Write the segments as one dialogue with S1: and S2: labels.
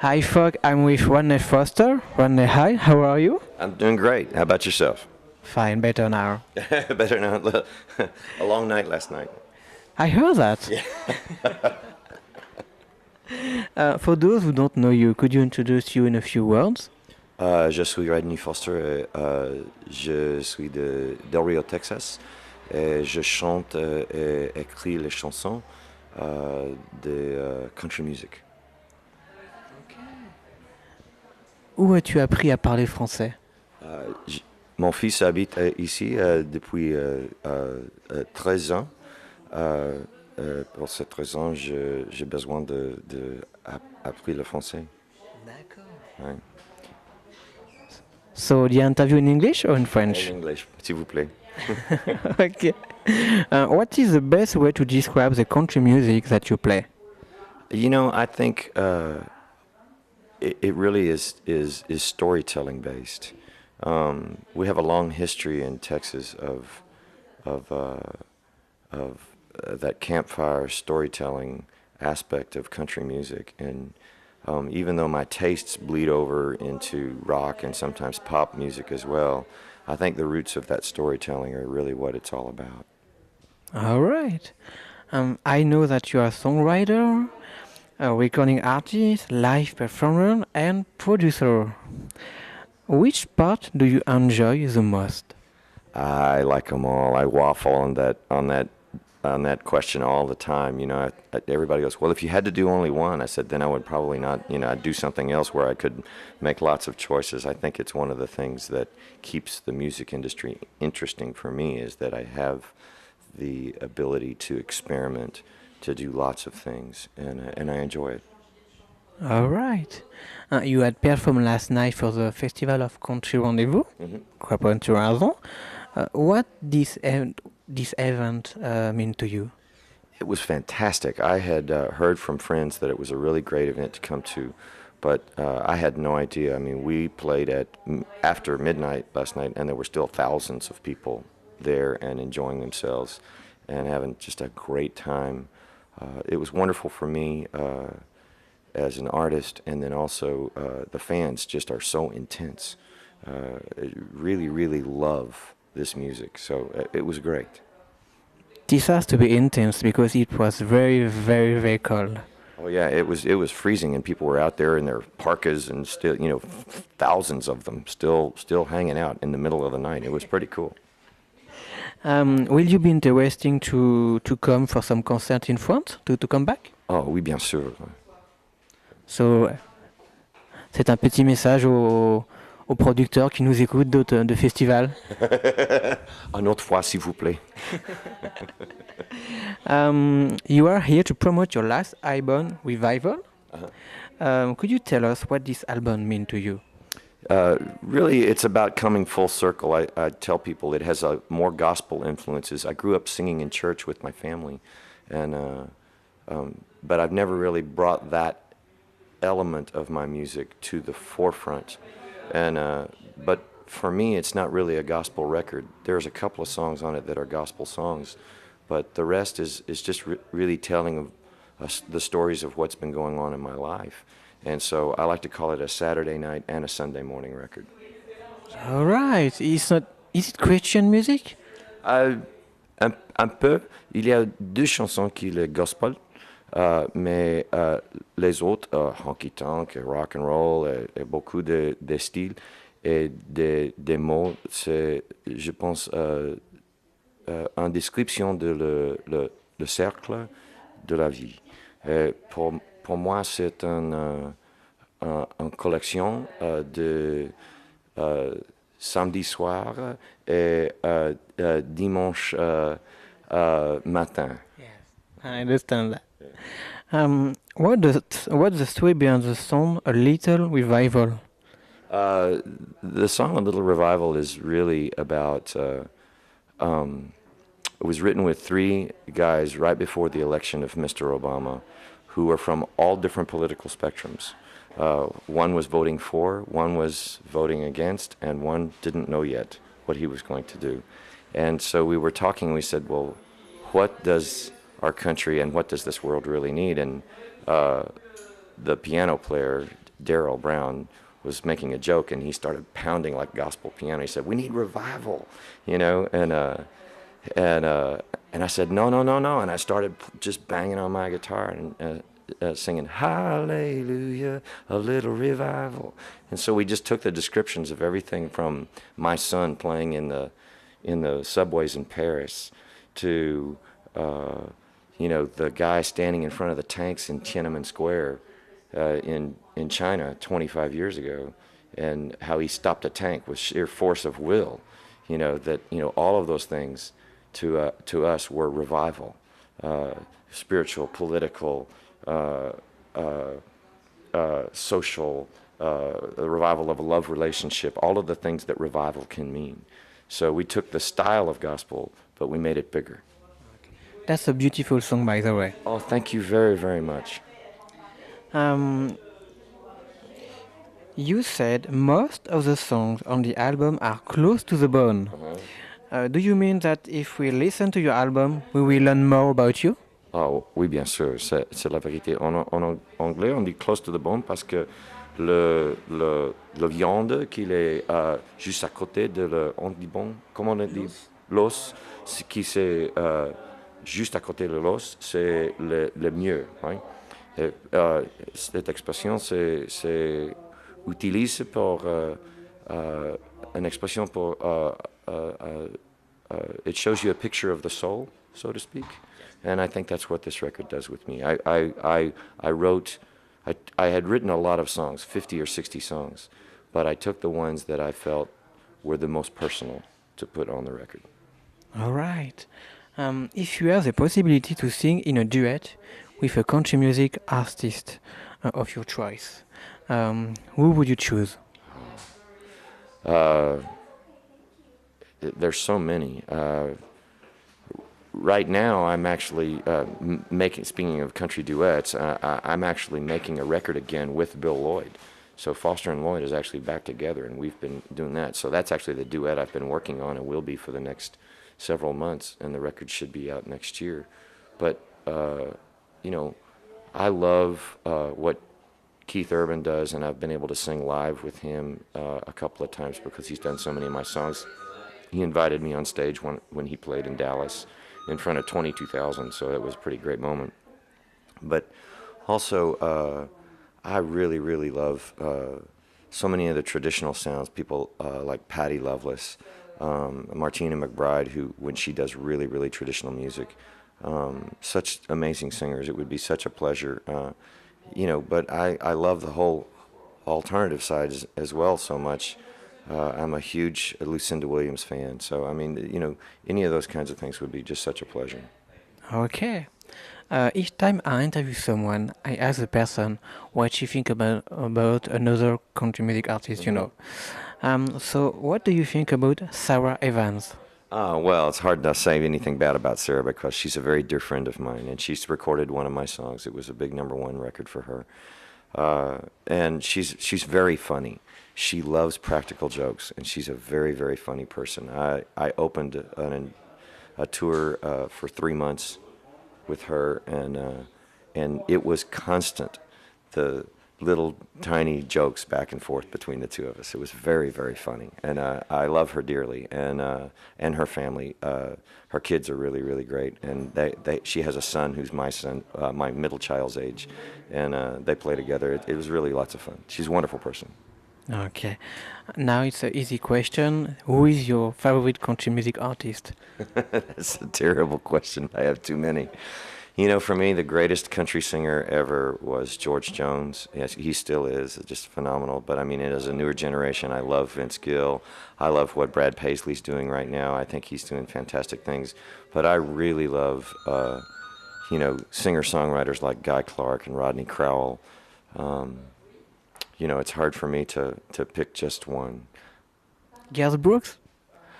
S1: Hi, folk. I'm with Radney Foster. Radney, hi. How are you?
S2: I'm doing great. How about yourself?
S1: Fine, better now.
S2: Better now. A long night last night.
S1: I heard that.
S2: Yeah.
S1: For those who don't know you, could you introduce you in a few words?
S2: Je suis Radney Foster. Je suis de Del Rio, Texas. Et je chante et écris les chansons de country music.
S1: Où as-tu appris à parler français?
S2: Mon fils habite ici depuis 13 ans. Pour cette raison, j'ai besoin d'apprendre le français.
S1: D'accord.
S2: Ouais.
S1: So, the interview in English or in French?
S2: En English, s'il vous plaît.
S1: Okay. What is the best way to describe the country music that you play?
S2: You know, I think it really is storytelling based. We have a long history in Texas of that campfire storytelling aspect of country music, and even though my tastes bleed over into rock and sometimes pop music as well, I think the roots of that storytelling are really what it's all about.
S1: All right. I know that you are a songwriter, a recording artist, live performer, and producer. Which part do you enjoy the most?
S2: I like them all. I waffle on that question all the time. You know, everybody goes, well, if you had to do only one, I said, then I would probably not, I'd do something else where I could make lots of choices. I think it's one of the things that keeps the music industry interesting for me, is that I have the ability to experiment, to do lots of things, and I enjoy it.
S1: All right. You had performed last night for the Festival of Country Rendez-vous, Craponne sur Arzon. What this event mean to you?
S2: It was fantastic. I had heard from friends that it was a really great event to come to, but I had no idea. I mean, we played at after midnight last night, and there were still thousands of people there and enjoying themselves and having just a great time. It was wonderful for me as an artist, and then also the fans just are so intense. Really, really love this music, so it was great.
S1: This has to be intense because it was very, very, very cold.
S2: Oh yeah, it was freezing, and people were out there in their parkas and still, thousands of them still hanging out in the middle of the night. It was pretty cool.
S1: Will you be interesting to come for some concert in France, to come back?
S2: Oh oui, bien sûr.
S1: So, c'est un petit message aux producteurs qui nous écoutent de festivals.
S2: Une autre fois, s'il vous plaît.
S1: You are here to promote your last album, Revival. Could you tell us what this album means to you?
S2: Really, it's about coming full circle. I tell people it has more gospel influences. I grew up singing in church with my family, and but I've never really brought that element of my music to the forefront. And but for me, it's not really a gospel record. There's a couple of songs on it that are gospel songs, but the rest is just really telling of the stories of what's been going on in my life. And so I like to call it a Saturday night and a Sunday morning record.
S1: All right. Is it Christian music?
S2: Un peu. Il y a deux chansons qui sont le gospel, mais les autres, honky tonk, rock and roll, et beaucoup de styles et des mots, c'est, je pense, une description de le cercle de la vie. Et pour moi, c'est une collection de samedi soir et dimanche matin.
S1: Yes, I understand that. What's the story behind the song "A Little Revival"?
S2: The song "A Little Revival" is really about. It was written with three guys right before the election of Mr. Obama, who are from all different political spectrums. One was voting for, one was voting against, and one didn't know yet what he was going to do. And so we were talking, we said, well, what does our country and what does this world really need? And the piano player Daryl Brown was making a joke, and he started pounding like gospel piano. He said, "We need revival," you know, and I said, "No, no, no, no," and I started just banging on my guitar and singing, "Hallelujah, a little revival." And so we just took the descriptions of everything from my son playing in the subways in Paris to the guy standing in front of the tanks in Tiananmen Square in China 25 years ago, and how he stopped a tank with sheer force of will. All of those things to us were revival, spiritual, political, social, the revival of a love relationship, all of the things that revival can mean. So we took the style of gospel, but we made it bigger.
S1: That's a beautiful song, by the way.
S2: Oh, thank you very, very much.
S1: Um, you said most of the songs on the album are close to the bone. Do you mean that if we listen to your album, we will learn more about you?
S2: Oh, oui, bien sûr, c'est la vérité. En anglais, on dit close to the bone parce que le viande qui est juste à côté de on dit bon, comment on dit l'os, qui c'est juste à côté de l'os, c'est le mieux. Hein? Cette expression, c'est utilisé pour une expression pour it shows you a picture of the soul, so to speak. And I think that's what this record does with me. I had written a lot of songs, 50 or 60 songs, but I took the ones that I felt were the most personal to put on the record.
S1: All right. If you have the possibility to sing in a duet with a country music artist of your choice, who would you choose?
S2: There's so many. Right now, I'm actually speaking of country duets, I'm actually making a record again with Bill Lloyd. So Foster and Lloyd is actually back together, and we've been doing that. So that's actually the duet I've been working on and will be for the next several months, and the record should be out next year. But, I love what Keith Urban does, and I've been able to sing live with him a couple of times because he's done so many of my songs. He invited me on stage when he played in Dallas in front of 22,000, so that was a pretty great moment. But also, I really, really love so many of the traditional sounds, people like Patti Loveless, Martina McBride, who, when she does really, really traditional music, such amazing singers. It would be such a pleasure, but I love the whole alternative side as well so much. I'm a huge Lucinda Williams fan, so I mean, any of those kinds of things would be just such a pleasure.
S1: Okay. Each time I interview someone, I ask the person what she think about another country music artist, So what do you think about Sarah Evans?
S2: Well, it's hard to say anything bad about Sarah because she's a very dear friend of mine, and she's recorded one of my songs. It was a big #1 record for her. And she's very funny. She loves practical jokes, and she's a very, very funny person. I opened a tour for 3 months with her, and it was constant, the little tiny jokes back and forth between the two of us. It was very, very funny, and I love her dearly, and her family. Her kids are really, really great, and she has a son who's my son, my middle child's age, and they play together. It was really lots of fun. She's a wonderful person.
S1: Okay. Now it's an easy question. Who is your favorite country music artist?
S2: That's a terrible question. I have too many. For me, the greatest country singer ever was George Jones. Yes, he still is just phenomenal. But I mean, as a newer generation, I love Vince Gill. I love what Brad Paisley's doing right now. I think he's doing fantastic things. But I really love, singer-songwriters like Guy Clark and Rodney Crowell. It's hard for me to pick just one.
S1: Garth Brooks?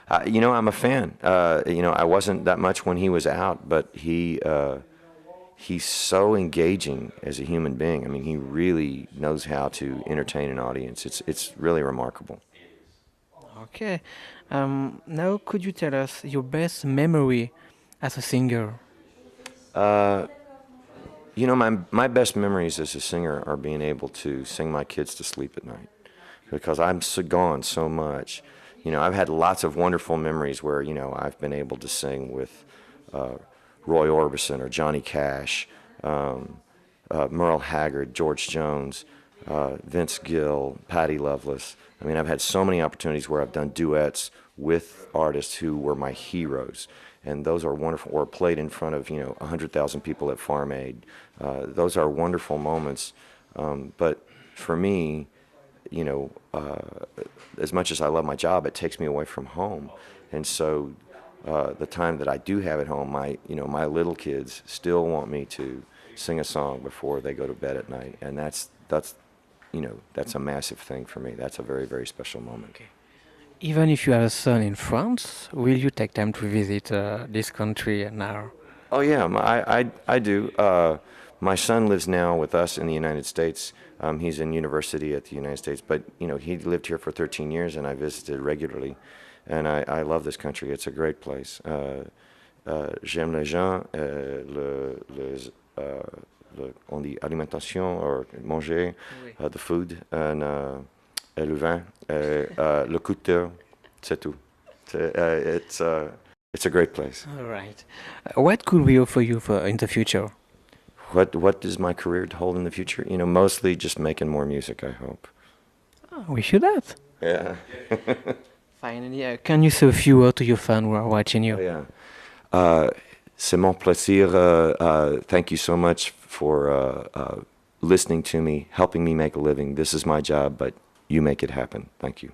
S2: I'm a fan. I wasn't that much when he was out, but he's so engaging as a human being. I mean, he really knows how to entertain an audience. It's really remarkable.
S1: Okay. Now could you tell us your best memory as a singer?
S2: You know, my best memories as a singer are being able to sing my kids to sleep at night, because I'm so gone so much. You know, I've had lots of wonderful memories where, you know, I've been able to sing with Roy Orbison or Johnny Cash, Merle Haggard, George Jones, Vince Gill, Patti Loveless. I mean, I've had so many opportunities where I've done duets with artists who were my heroes, and those are wonderful. Or played in front of, you know, 100,000 people at Farm Aid. Those are wonderful moments. But for me, you know, as much as I love my job, it takes me away from home, and so the time that I do have at home, my little kids still want me to sing a song before they go to bed at night, and that's a massive thing for me. That's a very, very special moment.
S1: Okay. Even if you have a son in France, will you take time to visit this country now?
S2: Oh yeah, I do. My son lives now with us in the United States. He's in university at the United States, but you know, he lived here for 13 years, and I visited regularly, and I love this country. It's a great place. J'aime les gens, on dit alimentation or manger,
S1: Oui.
S2: the food, and le vin, le couture, c'est tout. It's a great place.
S1: All right. What could we offer you in the future?
S2: What does my career hold in the future? You know, mostly just making more music, I hope.
S1: Oh, wish you that.
S2: Yeah.
S1: Finally, can you say a few words to your fans who are watching you?
S2: Yeah. C'est mon plaisir. Thank you so much for listening to me, helping me make a living. This is my job, but you make it happen. Thank you.